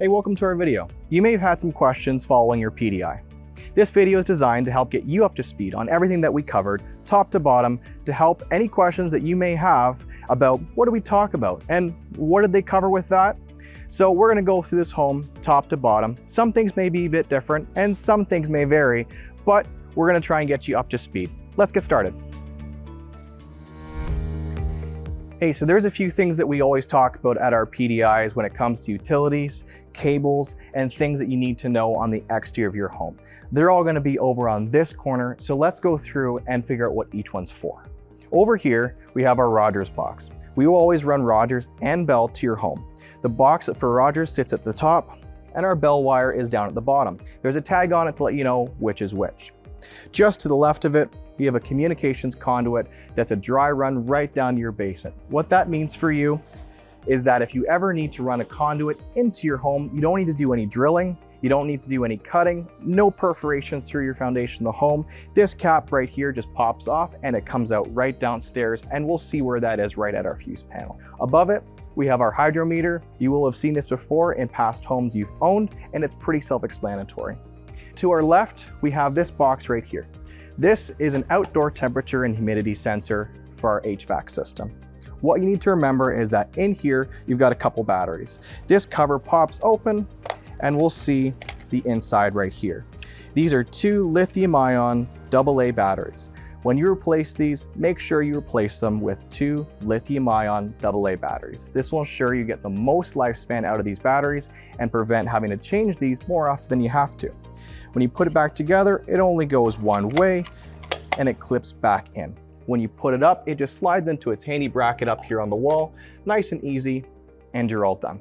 Hey, welcome to our video. You may have had some questions following your PDI. This video is designed to help get you up to speed on everything that we covered, top to bottom, to help any questions that you may have about what did we talk about and what did they cover with that. So we're going to go through this home top to bottom. Some things may be a bit different and some things may vary, but we're going to try and get you up to speed. Let's get started. Hey, so there's a few things that we always talk about at our PDIs when it comes to utilities, cables, and things that you need to know on the exterior of your home. They're all going to be over on this corner, so let's go through and figure out what each one's for. Over here, we have our Rogers box. We will always run Rogers and Bell to your home. The box for Rogers sits at the top, and our Bell wire is down at the bottom. There's a tag on it to let you know which is which. Just to the left of it, we have a communications conduit that's a dry run right down to your basement. What that means for you is that if you ever need to run a conduit into your home, you don't need to do any drilling, you don't need to do any cutting, no perforations through your foundation of the home. This cap right here just pops off and it comes out right downstairs, and we'll see where that is right at our fuse panel. Above it, we have our hydrometer. You will have seen this before in past homes you've owned, and it's pretty self-explanatory. To our left, we have this box right here. This is an outdoor temperature and humidity sensor for our HVAC system. What you need to remember is that in here, you've got a couple batteries. This cover pops open and we'll see the inside right here. These are two lithium-ion AA batteries. When you replace these, make sure you replace them with two lithium-ion AA batteries. This will ensure you get the most lifespan out of these batteries and prevent having to change these more often than you have to. When you put it back together, it only goes one way and it clips back in. When you put it up, it just slides into its handy bracket up here on the wall, nice and easy, and you're all done.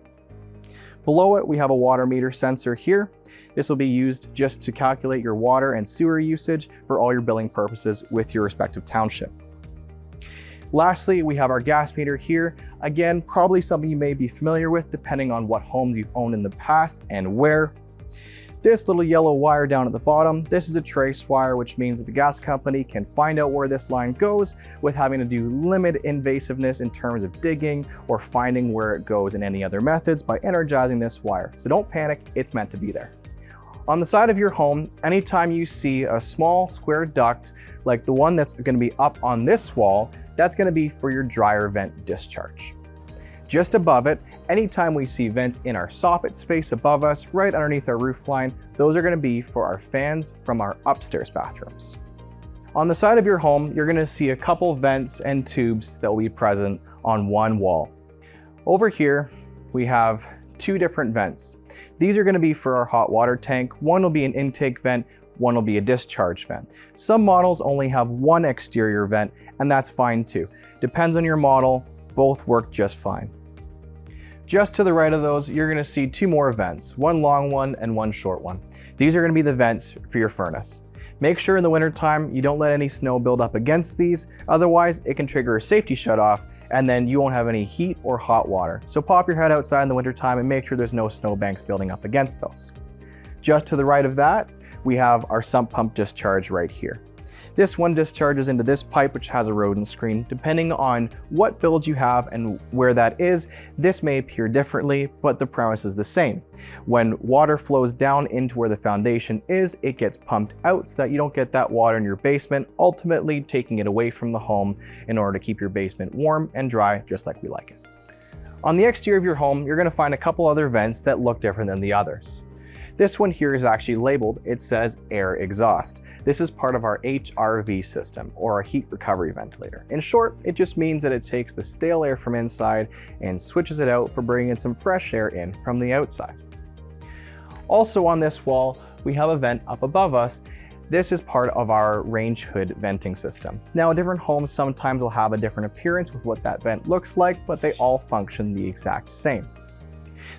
Below it, we have a water meter sensor here. This will be used just to calculate your water and sewer usage for all your billing purposes with your respective township. Lastly, we have our gas meter here. Again, probably something you may be familiar with depending on what homes you've owned in the past and where. This little yellow wire down at the bottom, this is a trace wire, which means that the gas company can find out where this line goes with having to do limited invasiveness in terms of digging or finding where it goes in any other methods by energizing this wire. So don't panic, it's meant to be there. On the side of your home, anytime you see a small square duct like the one that's going to be up on this wall, that's going to be for your dryer vent discharge. Just above it, anytime we see vents in our soffit space above us, right underneath our roof line, those are going to be for our fans from our upstairs bathrooms. On the side of your home, you're going to see a couple vents and tubes that will be present on one wall. Over here, we have two different vents. These are going to be for our hot water tank. One will be an intake vent, one will be a discharge vent. Some models only have one exterior vent, and that's fine too. Depends on your model, both work just fine. Just to the right of those, you're going to see two more vents, one long one and one short one. These are going to be the vents for your furnace. Make sure in the wintertime you don't let any snow build up against these, otherwise it can trigger a safety shutoff and then you won't have any heat or hot water. So pop your head outside in the wintertime and make sure there's no snowbanks building up against those. Just to the right of that, we have our sump pump discharge right here. This one discharges into this pipe, which has a rodent screen. Depending on what build you have and where that is, this may appear differently, but the premise is the same. When water flows down into where the foundation is, it gets pumped out so that you don't get that water in your basement, ultimately taking it away from the home in order to keep your basement warm and dry, just like we like it. On the exterior of your home, you're going to find a couple other vents that look different than the others. This one here is actually labeled, it says air exhaust. This is part of our HRV system, or our heat recovery ventilator. In short, it just means that it takes the stale air from inside and switches it out for bringing in some fresh air in from the outside. Also on this wall, we have a vent up above us. This is part of our range hood venting system. Now, different homes sometimes will have a different appearance with what that vent looks like, but they all function the exact same.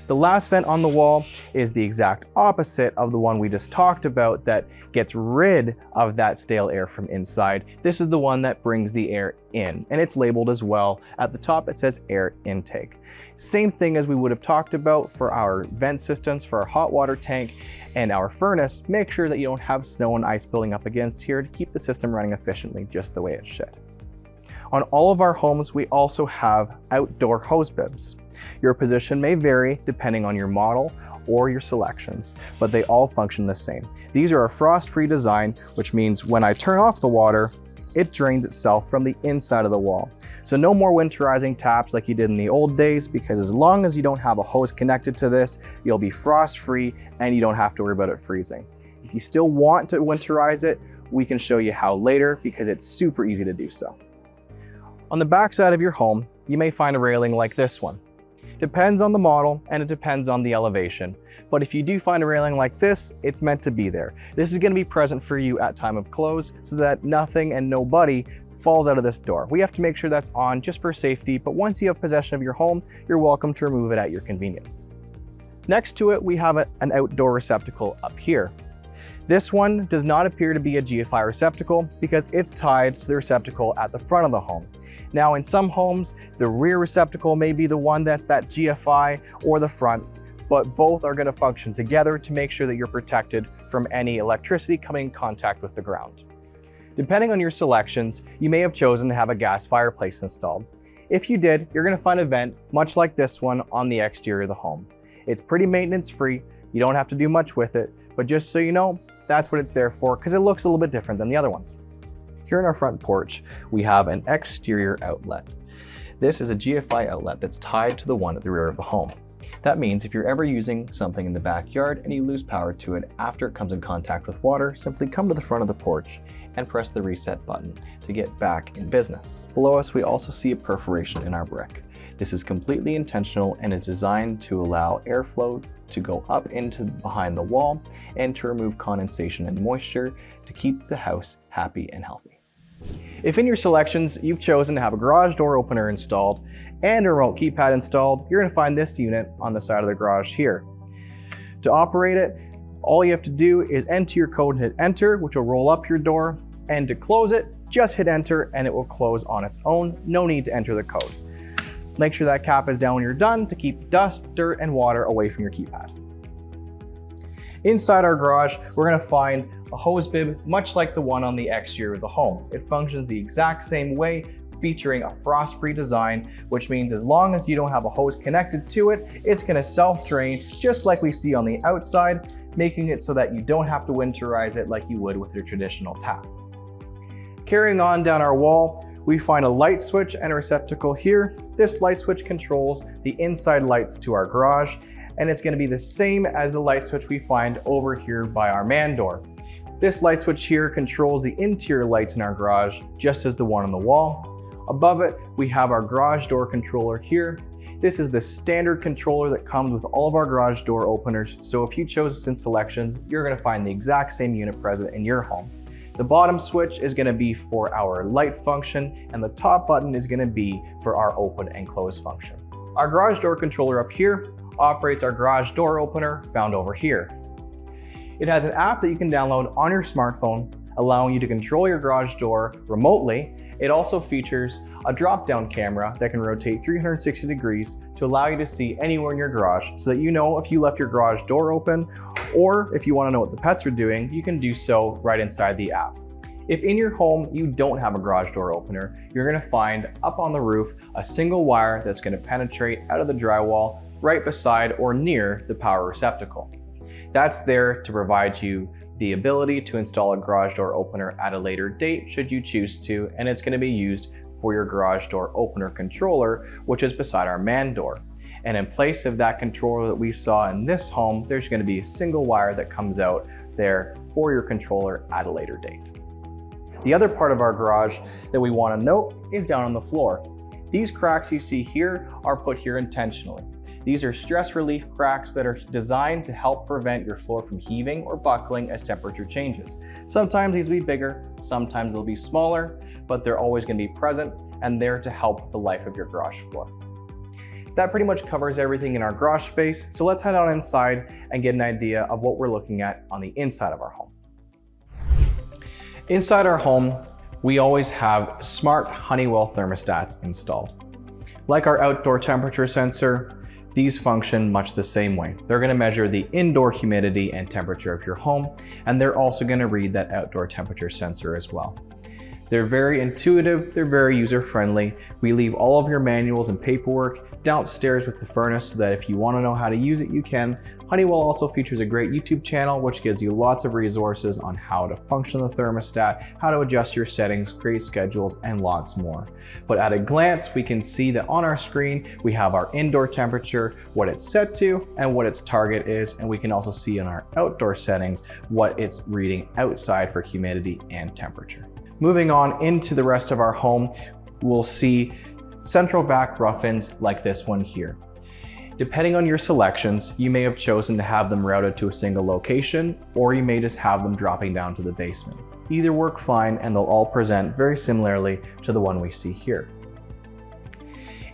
The last vent on the wall is the exact opposite of the one we just talked about that gets rid of that stale air from inside. This is the one that brings the air in, and it's labeled as well. At the top it says air intake. Same thing as we would have talked about for our vent systems for our hot water tank and our furnace. Make sure that you don't have snow and ice building up against here to keep the system running efficiently just the way it should. On all of our homes, we also have outdoor hose bibs. Your position may vary depending on your model. or your selections, but they all function the same. These are a frost-free design, which means when I turn off the water, it drains itself from the inside of the wall. So no more winterizing taps like you did in the old days, because as long as you don't have a hose connected to this, you'll be frost-free and you don't have to worry about it freezing. If you still want to winterize it, we can show you how later, because it's super easy to do so. On the back side of your home, you may find a railing like this one. Depends on the model and it depends on the elevation. But if you do find a railing like this, it's meant to be there. This is going to be present for you at time of close so that nothing and nobody falls out of this door. We have to make sure that's on just for safety, but once you have possession of your home, you're welcome to remove it at your convenience. Next to it, we have an outdoor receptacle up here. This one does not appear to be a GFI receptacle because it's tied to the receptacle at the front of the home. Now, in some homes, the rear receptacle may be the one that's that GFI or the front, but both are going to function together to make sure that you're protected from any electricity coming in contact with the ground. Depending on your selections, you may have chosen to have a gas fireplace installed. If you did, you're going to find a vent much like this one on the exterior of the home. It's pretty maintenance-free, you don't have to do much with it, but just so you know, that's what it's there for, because it looks a little bit different than the other ones. Here in our front porch, we have an exterior outlet. This is a GFI outlet that's tied to the one at the rear of the home. That means if you're ever using something in the backyard and you lose power to it after it comes in contact with water, simply come to the front of the porch and press the reset button to get back in business. Below us, we also see a perforation in our brick. This is completely intentional and is designed to allow airflow to go up into behind the wall and to remove condensation and moisture to keep the house happy and healthy. If in your selections you've chosen to have a garage door opener installed and a remote keypad installed, you're going to find this unit on the side of the garage here. To operate it, all you have to do is enter your code and hit enter, which will roll up your door, and to close it, just hit enter and it will close on its own. No need to enter the code. Make sure that cap is down when you're done to keep dust, dirt, and water away from your keypad. Inside our garage, we're going to find a hose bib much like the one on the exterior of the home. It functions the exact same way, featuring a frost-free design, which means as long as you don't have a hose connected to it, it's going to self-drain just like we see on the outside, making it so that you don't have to winterize it like you would with your traditional tap. Carrying on down our wall, we find a light switch and a receptacle here. This light switch controls the inside lights to our garage, and it's going to be the same as the light switch we find over here by our man door. This light switch here controls the interior lights in our garage, just as the one on the wall. Above it, we have our garage door controller here. This is the standard controller that comes with all of our garage door openers, so if you chose this in selections, you're going to find the exact same unit present in your home. The bottom switch is going to be for our light function, and the top button is going to be for our open and close function. Our garage door controller up here operates our garage door opener found over here. It has an app that you can download on your smartphone, allowing you to control your garage door remotely. It also features a drop-down camera that can rotate 360 degrees to allow you to see anywhere in your garage, so that you know if you left your garage door open, or if you want to know what the pets are doing, you can do so right inside the app. If in your home you don't have a garage door opener, you're going to find up on the roof a single wire that's going to penetrate out of the drywall right beside or near the power receptacle. That's there to provide you the ability to install a garage door opener at a later date should you choose to, and it's going to be used for your garage door opener controller, which is beside our man door. And in place of that controller that we saw in this home, there's going to be a single wire that comes out there for your controller at a later date. The other part of our garage that we want to note is down on the floor. These cracks you see here are put here intentionally. These are stress relief cracks that are designed to help prevent your floor from heaving or buckling as temperature changes. Sometimes these will be bigger, sometimes they'll be smaller, but they're always going to be present and there to help the life of your garage floor. That pretty much covers everything in our garage space, so let's head on inside and get an idea of what we're looking at on the inside of our home. Inside our home, we always have smart Honeywell thermostats installed. Like our outdoor temperature sensor, these function much the same way. They're going to measure the indoor humidity and temperature of your home, and they're also going to read that outdoor temperature sensor as well. They're very intuitive, they're very user-friendly. We leave all of your manuals and paperwork downstairs with the furnace so that if you want to know how to use it, you can. Honeywell also features a great YouTube channel which gives you lots of resources on how to function the thermostat, how to adjust your settings, create schedules, and lots more. But at a glance, we can see that on our screen, we have our indoor temperature, what it's set to, and what its target is, and we can also see in our outdoor settings what it's reading outside for humidity and temperature. Moving on into the rest of our home, we'll see central vac rough-ins like this one here. Depending on your selections, you may have chosen to have them routed to a single location, or you may just have them dropping down to the basement. Either work fine, and they'll all present very similarly to the one we see here.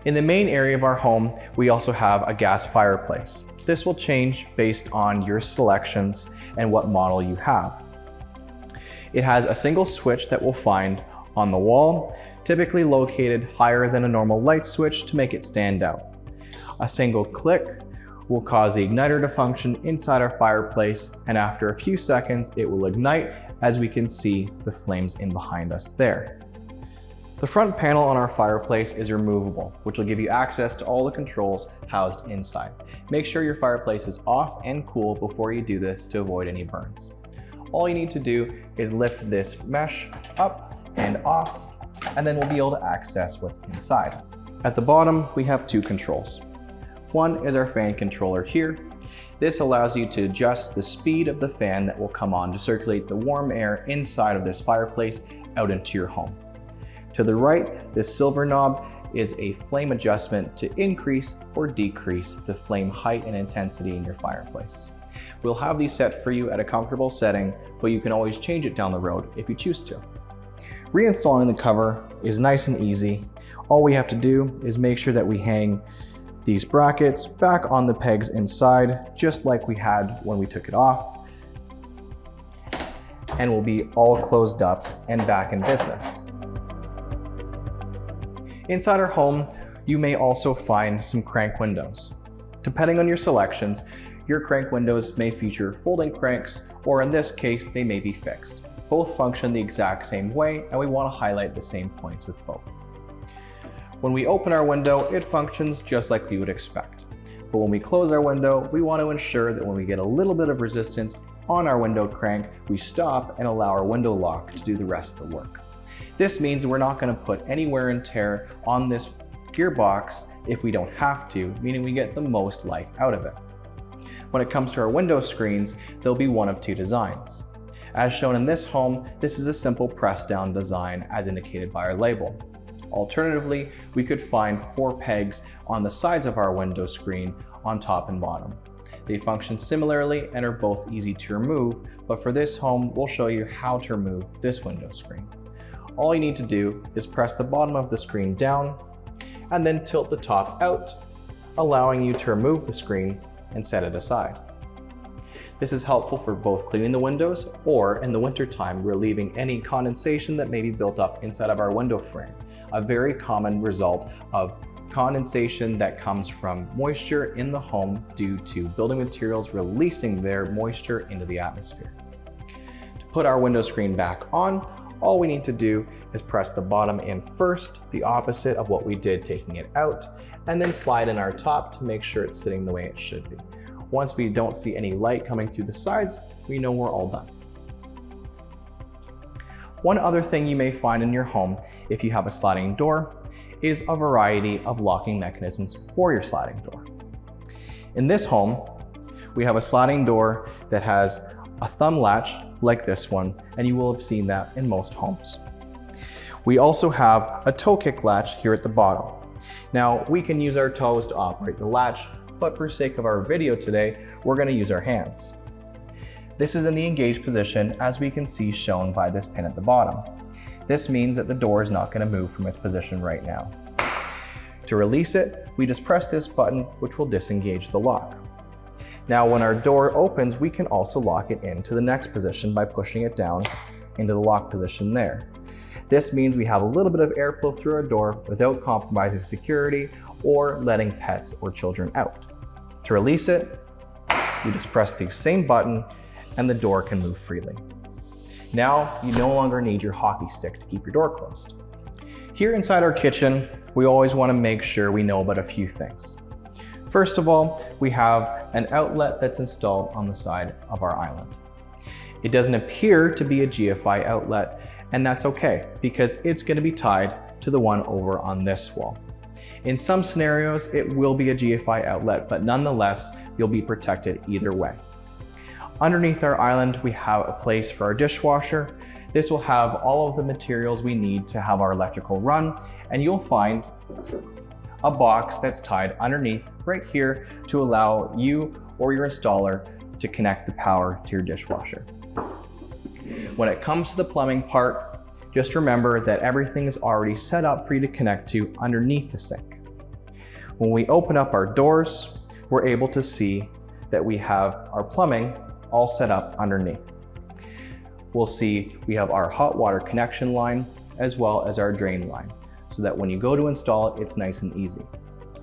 In the main area of our home, we also have a gas fireplace. This will change based on your selections and what model you have. It has a single switch that we'll find on the wall, typically located higher than a normal light switch to make it stand out. A single click will cause the igniter to function inside our fireplace, and after a few seconds it will ignite, as we can see the flames in behind us there. The front panel on our fireplace is removable, which will give you access to all the controls housed inside. Make sure your fireplace is off and cool before you do this to avoid any burns. All you need to do is lift this mesh up and off, and then we'll be able to access what's inside. At the bottom, we have two controls. One is our fan controller here. This allows you to adjust the speed of the fan that will come on to circulate the warm air inside of this fireplace out into your home. To the right, this silver knob is a flame adjustment to increase or decrease the flame height and intensity in your fireplace. We'll have these set for you at a comfortable setting, but you can always change it down the road if you choose to. Reinstalling the cover is nice and easy. All we have to do is make sure that we hang these brackets back on the pegs inside, just like we had when we took it off, and we'll be all closed up and back in business. Inside our home, you may also find some crank windows. Depending on your selections, your crank windows may feature folding cranks, or in this case, they may be fixed. Both function the exact same way, and we want to highlight the same points with both. When we open our window, it functions just like we would expect. But when we close our window, we want to ensure that when we get a little bit of resistance on our window crank, we stop and allow our window lock to do the rest of the work. This means we're not going to put any wear and tear on this gearbox if we don't have to, meaning we get the most life out of it. When it comes to our window screens, there'll be one of two designs. As shown in this home, this is a simple press down design as indicated by our label. Alternatively, we could find 4 pegs on the sides of our window screen on top and bottom. They function similarly and are both easy to remove, but for this home, we'll show you how to remove this window screen. All you need to do is press the bottom of the screen down and then tilt the top out, allowing you to remove the screen and set it aside. This is helpful for both cleaning the windows or in the wintertime, relieving any condensation that may be built up inside of our window frame. A very common result of condensation that comes from moisture in the home due to building materials releasing their moisture into the atmosphere. To put our window screen back on, all we need to do is press the bottom in first, the opposite of what we did taking it out, and then slide in our top to make sure it's sitting the way it should be. Once we don't see any light coming through the sides, we know we're all done. One other thing you may find in your home, if you have a sliding door, is a variety of locking mechanisms for your sliding door. In this home, we have a sliding door that has a thumb latch like this one, and you will have seen that in most homes. We also have a toe kick latch here at the bottom. Now, we can use our toes to operate the latch, but for sake of our video today, we're going to use our hands. This is in the engaged position, as we can see shown by this pin at the bottom. This means that the door is not going to move from its position right now. To release it, we just press this button, which will disengage the lock. Now, when our door opens, we can also lock it into the next position by pushing it down into the lock position there. This means we have a little bit of airflow through our door without compromising security or letting pets or children out. To release it, we just press the same button and the door can move freely. Now you no longer need your hockey stick to keep your door closed. Here inside our kitchen, we always want to make sure we know about a few things. First of all, we have an outlet that's installed on the side of our island. It doesn't appear to be a GFI outlet, and that's okay because it's going to be tied to the one over on this wall. In some scenarios, it will be a GFI outlet, but nonetheless, you'll be protected either way. Underneath our island, we have a place for our dishwasher. This will have all of the materials we need to have our electrical run, and you'll find a box that's tied underneath right here to allow you or your installer to connect the power to your dishwasher. When it comes to the plumbing part, just remember that everything is already set up for you to connect to underneath the sink. When we open up our doors, we're able to see that we have our plumbing all set up underneath. We'll see we have our hot water connection line as well as our drain line, so that when you go to install it, it's nice and easy.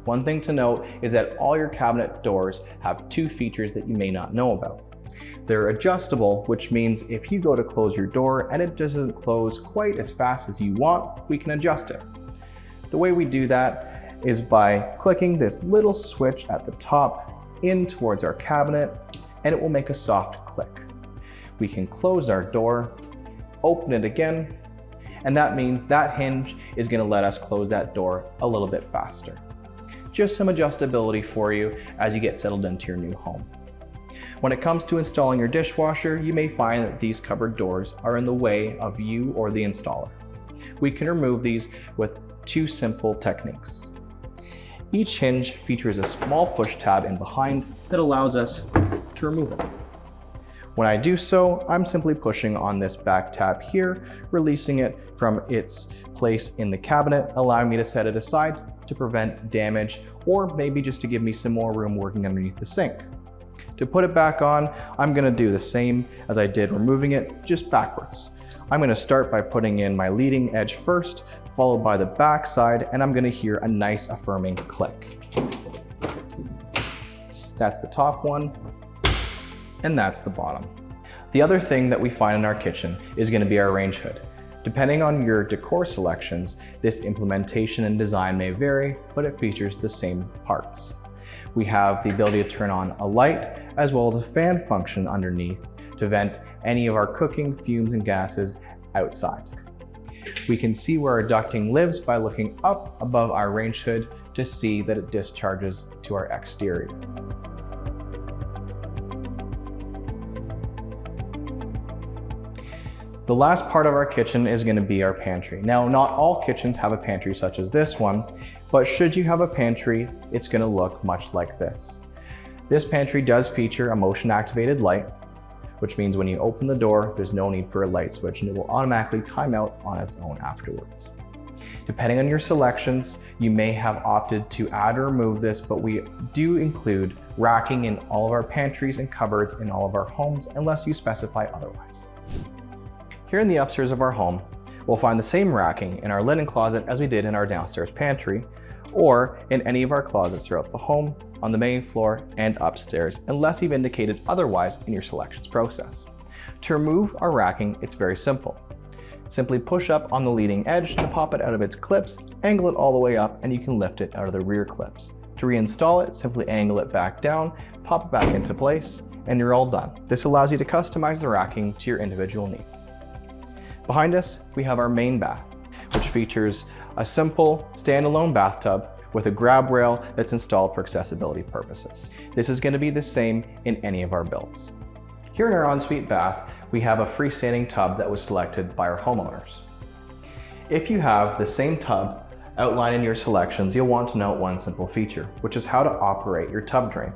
One thing to note is that all your cabinet doors have two features that you may not know about. They're adjustable, which means if you go to close your door and it doesn't close quite as fast as you want, we can adjust it. The way we do that is by clicking this little switch at the top in towards our cabinet, and it will make a soft click. We can close our door, open it again, and that means that hinge is going to let us close that door a little bit faster. Just some adjustability for you as you get settled into your new home. When it comes to installing your dishwasher, you may find that these cupboard doors are in the way of you or the installer. We can remove these with two simple techniques. Each hinge features a small push tab in behind that allows us to remove it. When I do so, I'm simply pushing on this back tab here, releasing it from its place in the cabinet, allowing me to set it aside to prevent damage or maybe just to give me some more room working underneath the sink. To put it back on, I'm going to do the same as I did removing it, just backwards. I'm going to start by putting in my leading edge first, followed by the back side, and I'm going to hear a nice affirming click. That's the top one, and that's the bottom. The other thing that we find in our kitchen is going to be our range hood. Depending on your decor selections, this implementation and design may vary, but it features the same parts. We have the ability to turn on a light as well as a fan function underneath to vent any of our cooking fumes and gases outside. We can see where our ducting lives by looking up above our range hood to see that it discharges to our exterior. The last part of our kitchen is going to be our pantry. Now, not all kitchens have a pantry such as this one, but should you have a pantry, it's going to look much like this. This pantry does feature a motion activated light, which means when you open the door, there's no need for a light switch and it will automatically time out on its own afterwards. Depending on your selections, you may have opted to add or remove this, but we do include racking in all of our pantries and cupboards in all of our homes unless you specify otherwise. Here in the upstairs of our home, we'll find the same racking in our linen closet as we did in our downstairs pantry, or in any of our closets throughout the home, on the main floor and upstairs, unless you've indicated otherwise in your selections process. To remove our racking, it's very simple. Simply push up on the leading edge to pop it out of its clips, angle it all the way up, and you can lift it out of the rear clips. To reinstall it, simply angle it back down, pop it back into place, and you're all done. This allows you to customize the racking to your individual needs. Behind us, we have our main bath, which features a simple standalone bathtub with a grab rail that's installed for accessibility purposes. This is going to be the same in any of our builds. Here in our ensuite bath, we have a freestanding tub that was selected by our homeowners. If you have the same tub outlined in your selections, you'll want to note one simple feature, which is how to operate your tub drain.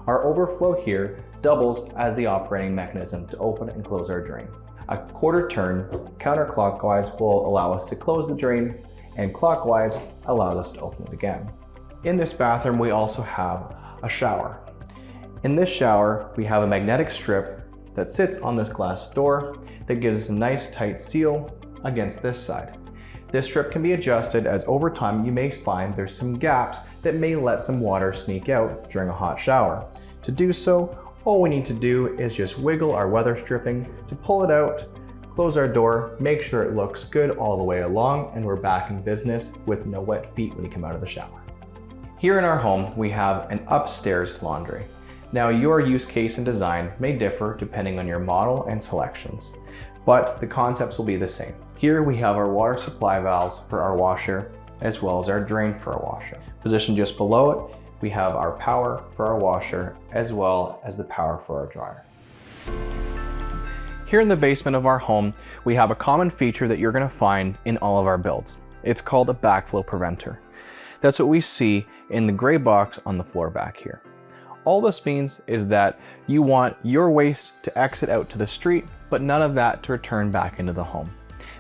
Our overflow here doubles as the operating mechanism to open and close our drain. A quarter turn counterclockwise will allow us to close the drain, and clockwise allows us to open it again. In this bathroom, we also have a shower. In this shower, we have a magnetic strip that sits on this glass door that gives us a nice tight seal against this side. This strip can be adjusted as over time you may find there's some gaps that may let some water sneak out during a hot shower. To do so, All we need to do is just wiggle our weather stripping to pull it out, close our door, make sure it looks good all the way along, and we're back in business with no wet feet when you come out of the shower. Here in our home, we have an upstairs laundry. Now, your use case and design may differ depending on your model and selections, but the concepts will be the same. Here we have our water supply valves for our washer, as well as our drain for our washer. Positioned just below it, we have our power for our washer, as well as the power for our dryer. Here in the basement of our home, we have a common feature that you're going to find in all of our builds. It's called a backflow preventer. That's what we see in the gray box on the floor back here. All this means is that you want your waste to exit out to the street, but none of that to return back into the home.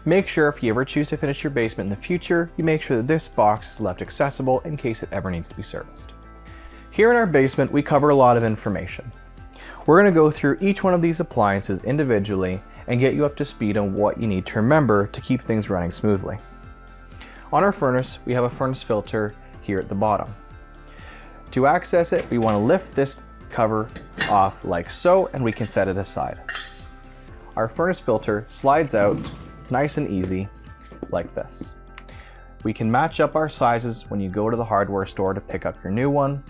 Make sure if you ever choose to finish your basement in the future, you make sure that this box is left accessible in case it ever needs to be serviced. Here in our basement, we cover a lot of information. We're going to go through each one of these appliances individually and get you up to speed on what you need to remember to keep things running smoothly. On our furnace, we have a furnace filter here at the bottom. To access it, we want to lift this cover off like so, and we can set it aside. Our furnace filter slides out nice and easy like this. We can match up our sizes when you go to the hardware store to pick up your new one.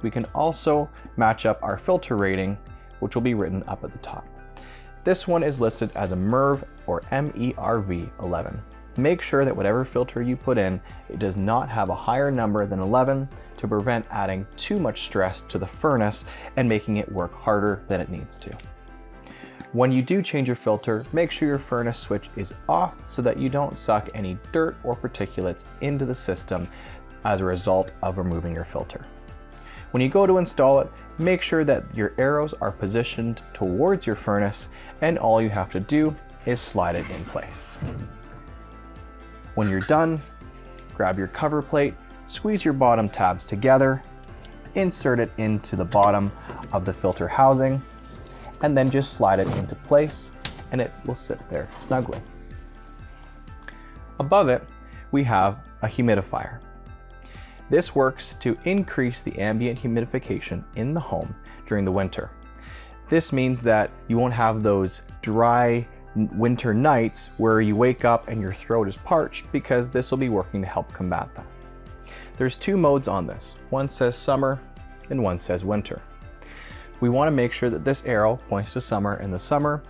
We can also match up our filter rating, which will be written up at the top. This one is listed as a MERV or MERV 11. Make sure that whatever filter you put in, it does not have a higher number than 11 to prevent adding too much stress to the furnace and making it work harder than it needs to. When you do change your filter, make sure your furnace switch is off so that you don't suck any dirt or particulates into the system as a result of removing your filter. When you go to install it, make sure that your arrows are positioned towards your furnace, and all you have to do is slide it in place. When you're done, grab your cover plate, squeeze your bottom tabs together, insert it into the bottom of the filter housing, and then just slide it into place, and it will sit there snugly. Above it, we have a humidifier. This works to increase the ambient humidification in the home during the winter. This means that you won't have those dry winter nights where you wake up and your throat is parched, because this will be working to help combat that. There's two modes on this. One says summer and one says winter. We want to make sure that this arrow points to summer in the summer,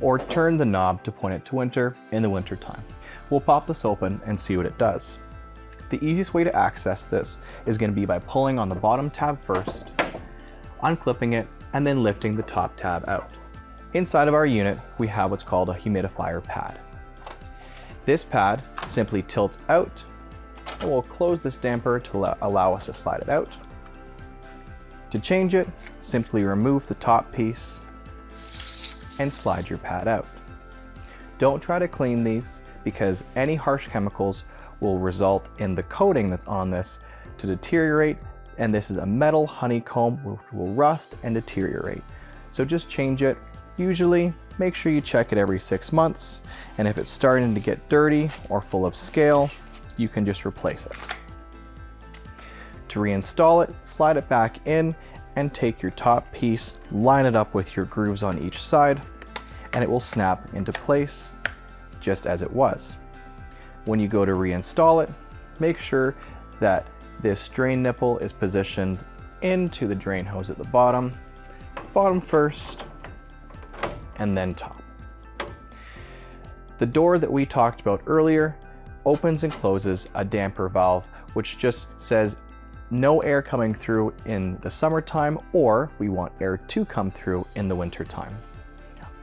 or turn the knob to point it to winter in the winter time. We'll pop this open and see what it does. The easiest way to access this is going to be by pulling on the bottom tab first, unclipping it, and then lifting the top tab out. Inside of our unit, we have what's called a humidifier pad. This pad simply tilts out, and we'll close this damper to allow us to slide it out. To change it, simply remove the top piece and slide your pad out. Don't try to clean these, because any harsh chemicals will result in the coating that's on this to deteriorate, and this is a metal honeycomb which will rust and deteriorate. So just change it. Usually, make sure you check it every 6 months, and if it's starting to get dirty or full of scale, you can just replace it. To reinstall it, slide it back in and take your top piece, line it up with your grooves on each side, and it will snap into place just as it was. When you go to reinstall it, make sure that this drain nipple is positioned into the drain hose at the bottom first, and then top. The door that we talked about earlier opens and closes a damper valve, which just says no air coming through in the summertime, or we want air to come through in the wintertime.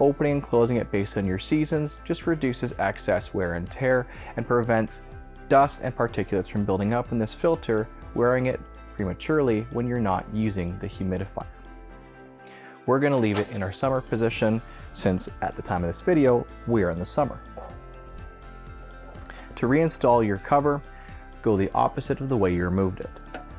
Opening and closing it based on your seasons just reduces excess wear and tear and prevents dust and particulates from building up in this filter, wearing it prematurely when you're not using the humidifier. We're going to leave it in our summer position, since at the time of this video, we are in the summer. To reinstall your cover, go the opposite of the way you removed it.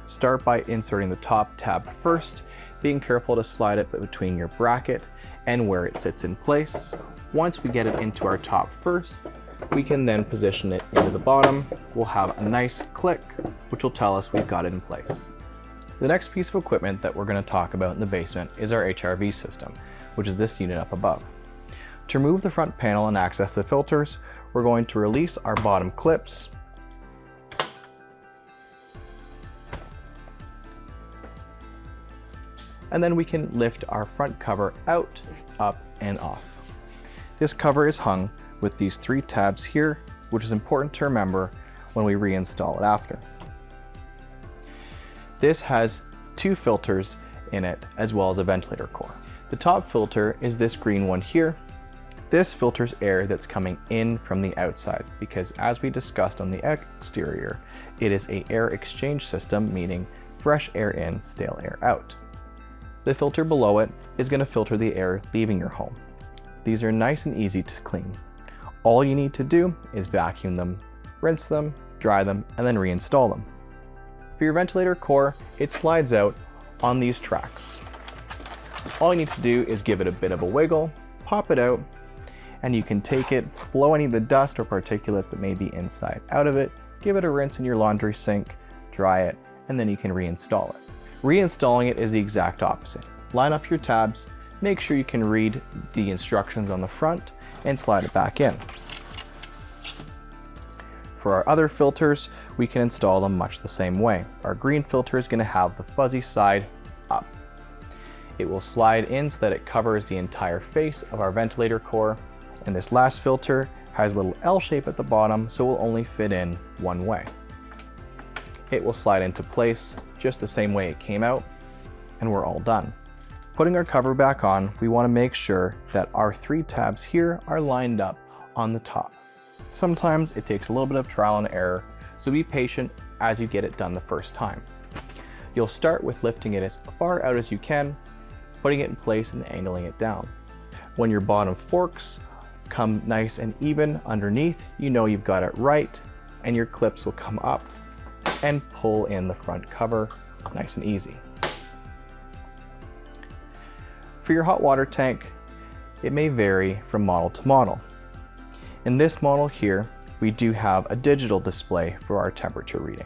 Start by inserting the top tab first, being careful to slide it between your bracket and where it sits in place. Once we get it into our top first, we can then position it into the bottom. We'll have a nice click, which will tell us we've got it in place. The next piece of equipment that we're going to talk about in the basement is our HRV system, which is this unit up above. To remove the front panel and access the filters, we're going to release our bottom clips, and then we can lift our front cover out, up, and off. This cover is hung with these 3 tabs here, which is important to remember when we reinstall it after. This has 2 filters in it, as well as a ventilator core. The top filter is this green one here. This filters air that's coming in from the outside, because as we discussed on the exterior, it is an air exchange system, meaning fresh air in, stale air out. The filter below it is going to filter the air leaving your home. These are nice and easy to clean. All you need to do is vacuum them, rinse them, dry them, and then reinstall them. For your ventilator core, it slides out on these tracks. All you need to do is give it a bit of a wiggle, pop it out, and you can take it, blow any of the dust or particulates that may be inside out of it, give it a rinse in your laundry sink, dry it, and then you can reinstall it. Reinstalling it is the exact opposite. Line up your tabs, make sure you can read the instructions on the front, and slide it back in. For our other filters, we can install them much the same way. Our green filter is going to have the fuzzy side up. It will slide in so that it covers the entire face of our ventilator core, and this last filter has a little L shape at the bottom, so it will only fit in one way. It will slide into place just the same way it came out, and we're all done. Putting our cover back on, we want to make sure that our 3 tabs here are lined up on the top. Sometimes it takes a little bit of trial and error, so be patient as you get it done the first time. You'll start with lifting it as far out as you can, putting it in place and angling it down. When your bottom forks come nice and even underneath, you know you've got it right, and your clips will come up and pull in the front cover nice and easy. For your hot water tank, it may vary from model to model. In this model here, we do have a digital display for our temperature reading.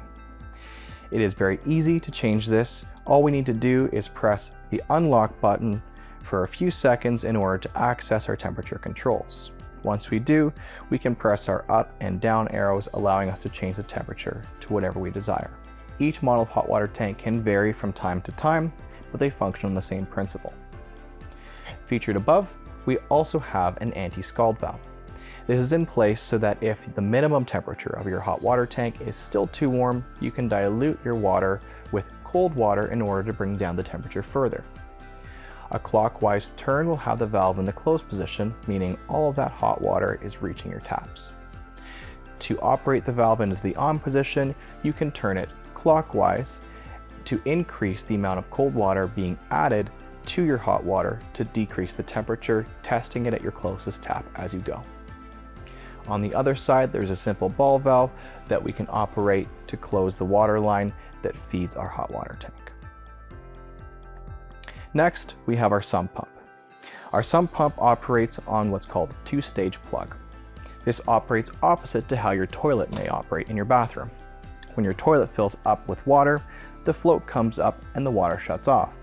It is very easy to change this. All we need to do is press the unlock button for a few seconds in order to access our temperature controls. Once we do, we can press our up and down arrows, allowing us to change the temperature to whatever we desire. Each model of hot water tank can vary from time to time, but they function on the same principle. Featured above, we also have an anti-scald valve. This is in place so that if the minimum temperature of your hot water tank is still too warm, you can dilute your water with cold water in order to bring down the temperature further. A clockwise turn will have the valve in the closed position, meaning all of that hot water is reaching your taps. To operate the valve into the on position, you can turn it clockwise to increase the amount of cold water being added to your hot water to decrease the temperature, testing it at your closest tap as you go. On the other side, there's a simple ball valve that we can operate to close the water line that feeds our hot water tank. Next, we have our sump pump. Our sump pump operates on what's called a 2-stage plug. This operates opposite to how your toilet may operate in your bathroom. When your toilet fills up with water, the float comes up and the water shuts off.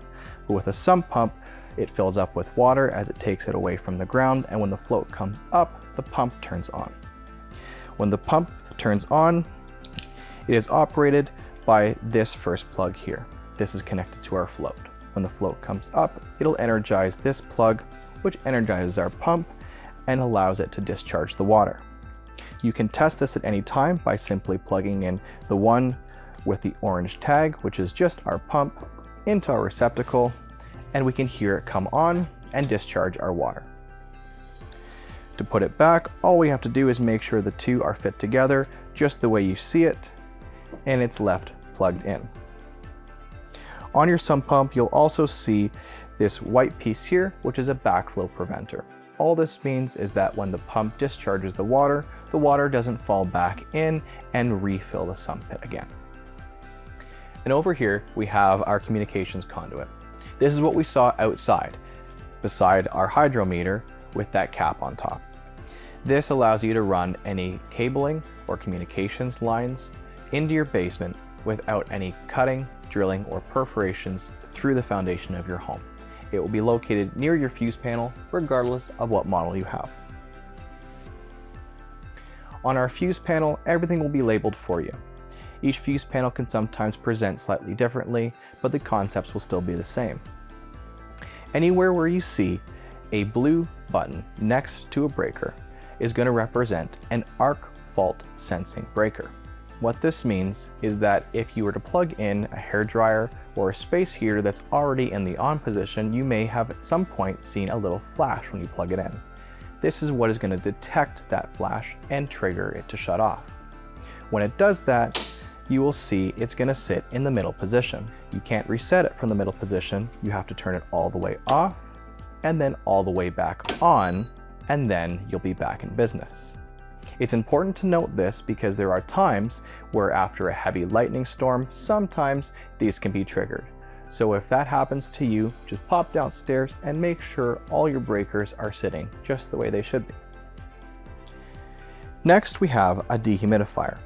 But with a sump pump, it fills up with water as it takes it away from the ground, and when the float comes up, the pump turns on. When the pump turns on, it is operated by this first plug here. This is connected to our float. When the float comes up, it'll energize this plug, which energizes our pump and allows it to discharge the water. You can test this at any time by simply plugging in the one with the orange tag, which is just our pump, into our receptacle, and we can hear it come on and discharge our water. To put it back, all we have to do is make sure the two are fit together just the way you see it, and it's left plugged in. On your sump pump, you'll also see this white piece here, which is a backflow preventer. All this means is that when the pump discharges the water doesn't fall back in and refill the sump pit again. And over here, we have our communications conduit. This is what we saw outside, beside our hydrometer with that cap on top. This allows you to run any cabling or communications lines into your basement without any cutting, drilling, or perforations through the foundation of your home. It will be located near your fuse panel, regardless of what model you have. On our fuse panel, everything will be labeled for you. Each fuse panel can sometimes present slightly differently, but the concepts will still be the same. Anywhere where you see a blue button next to a breaker is going to represent an arc fault sensing breaker. What this means is that if you were to plug in a hairdryer or a space heater that's already in the on position, you may have at some point seen a little flash when you plug it in. This is what is going to detect that flash and trigger it to shut off. When it does that, you will see it's going to sit in the middle position. You can't reset it from the middle position. You have to turn it all the way off and then all the way back on, and then you'll be back in business. It's important to note this because there are times where after a heavy lightning storm, sometimes these can be triggered. So if that happens to you, just pop downstairs and make sure all your breakers are sitting just the way they should be. Next, we have a dehumidifier.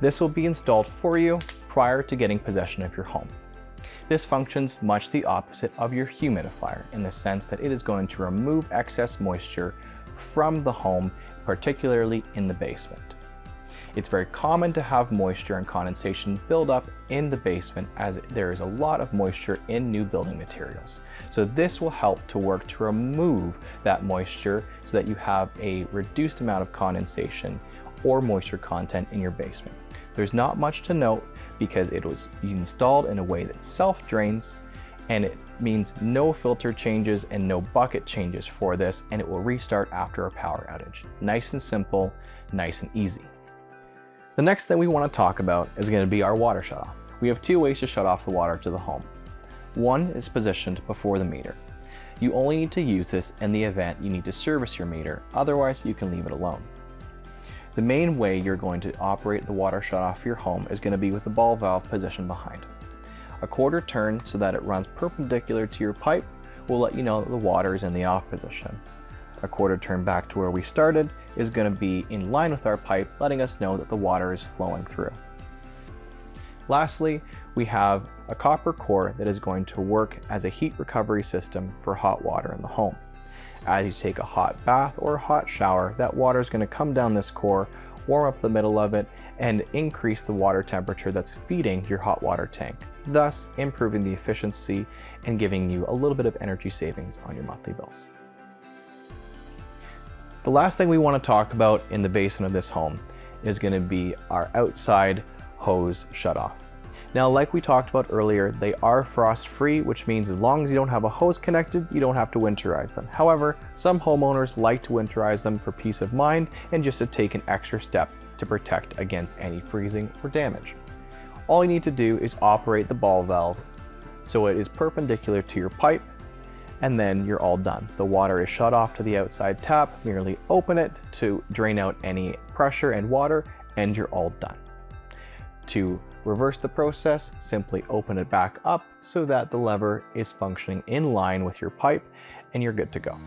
This will be installed for you prior to getting possession of your home. This functions much the opposite of your humidifier in the sense that it is going to remove excess moisture from the home, particularly in the basement. It's very common to have moisture and condensation build up in the basement as there is a lot of moisture in new building materials. So this will help to work to remove that moisture so that you have a reduced amount of condensation or moisture content in your basement. There's not much to note because it was installed in a way that self-drains, and it means no filter changes and no bucket changes for this, and it will restart after a power outage. Nice and simple, nice and easy. The next thing we want to talk about is going to be our water shutoff. We have two ways to shut off the water to the home. One is positioned before the meter. You only need to use this in the event you need to service your meter, otherwise you can leave it alone. The main way you're going to operate the water shutoff for your home is going to be with the ball valve positioned behind. A quarter turn so that it runs perpendicular to your pipe will let you know that the water is in the off position. A quarter turn back to where we started is going to be in line with our pipe, letting us know that the water is flowing through. Lastly, we have a copper core that is going to work as a heat recovery system for hot water in the home. As you take a hot bath or a hot shower, that water is going to come down this core, warm up the middle of it, and increase the water temperature that's feeding your hot water tank, thus improving the efficiency and giving you a little bit of energy savings on your monthly bills. The last thing we want to talk about in the basement of this home is going to be our outside hose shutoff. Now, like we talked about earlier, they are frost free, which means as long as you don't have a hose connected, you don't have to winterize them. However, some homeowners like to winterize them for peace of mind and just to take an extra step to protect against any freezing or damage. All you need to do is operate the ball valve so it is perpendicular to your pipe, and then you're all done. The water is shut off to the outside tap, merely open it to drain out any pressure and water, and you're all done. To reverse the process, simply open it back up so that the lever is functioning in line with your pipe and you're good to go.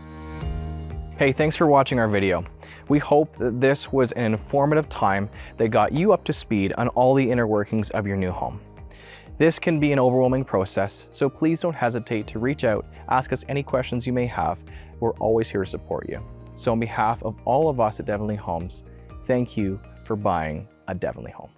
Hey, thanks for watching our video. We hope that this was an informative time that got you up to speed on all the inner workings of your new home. This can be an overwhelming process, so please don't hesitate to reach out, ask us any questions you may have. We're always here to support you. So on behalf of all of us at Devonleigh Homes, thank you for buying a Devonleigh home.